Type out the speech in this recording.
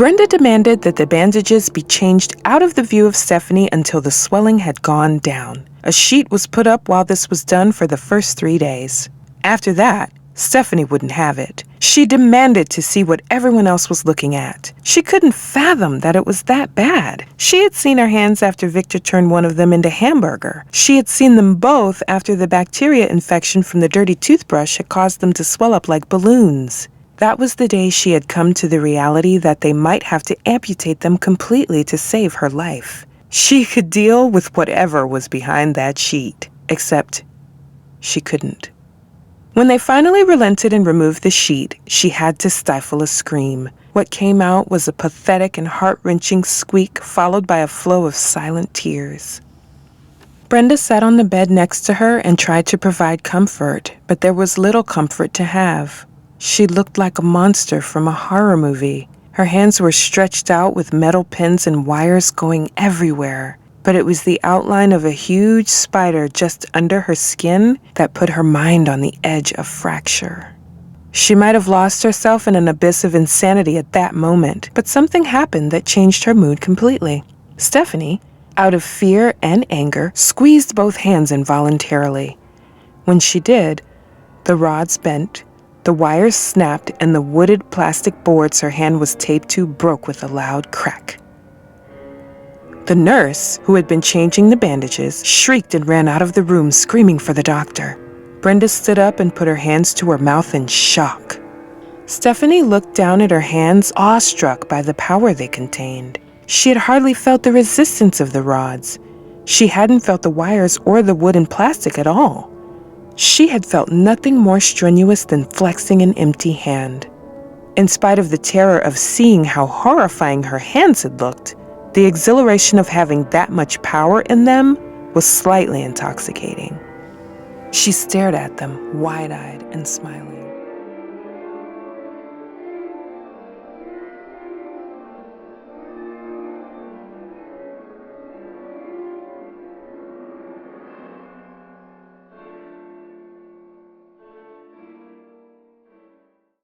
Brenda demanded that the bandages be changed out of the view of Stephanie until the swelling had gone down. A sheet was put up while this was done for the first 3 days. After that, Stephanie wouldn't have it. She demanded to see what everyone else was looking at. She couldn't fathom that it was that bad. She had seen her hands after Victor turned one of them into hamburger. She had seen them both after the bacteria infection from the dirty toothbrush had caused them to swell up like balloons. That was the day she had come to the reality that they might have to amputate them completely to save her life. She could deal with whatever was behind that sheet, except she couldn't. When they finally relented and removed the sheet, she had to stifle a scream. What came out was a pathetic and heart-wrenching squeak followed by a flow of silent tears. Brenda sat on the bed next to her and tried to provide comfort, but there was little comfort to have. She looked like a monster from a horror movie. Her hands were stretched out with metal pins and wires going everywhere. But it was the outline of a huge spider just under her skin that put her mind on the edge of fracture. She might have lost herself in an abyss of insanity at that moment, but something happened that changed her mood completely. Stephanie, out of fear and anger, squeezed both hands involuntarily. When she did, the rods bent, the wires snapped, and the wooded plastic boards her hand was taped to broke with a loud crack. The nurse, who had been changing the bandages, shrieked and ran out of the room screaming for the doctor. Brenda stood up and put her hands to her mouth in shock. Stephanie looked down at her hands, awestruck by the power they contained. She had hardly felt the resistance of the rods. She hadn't felt the wires or the wood and plastic at all. She had felt nothing more strenuous than flexing an empty hand. In spite of the terror of seeing how horrifying her hands had looked, the exhilaration of having that much power in them was slightly intoxicating. She stared at them, wide-eyed and smiling.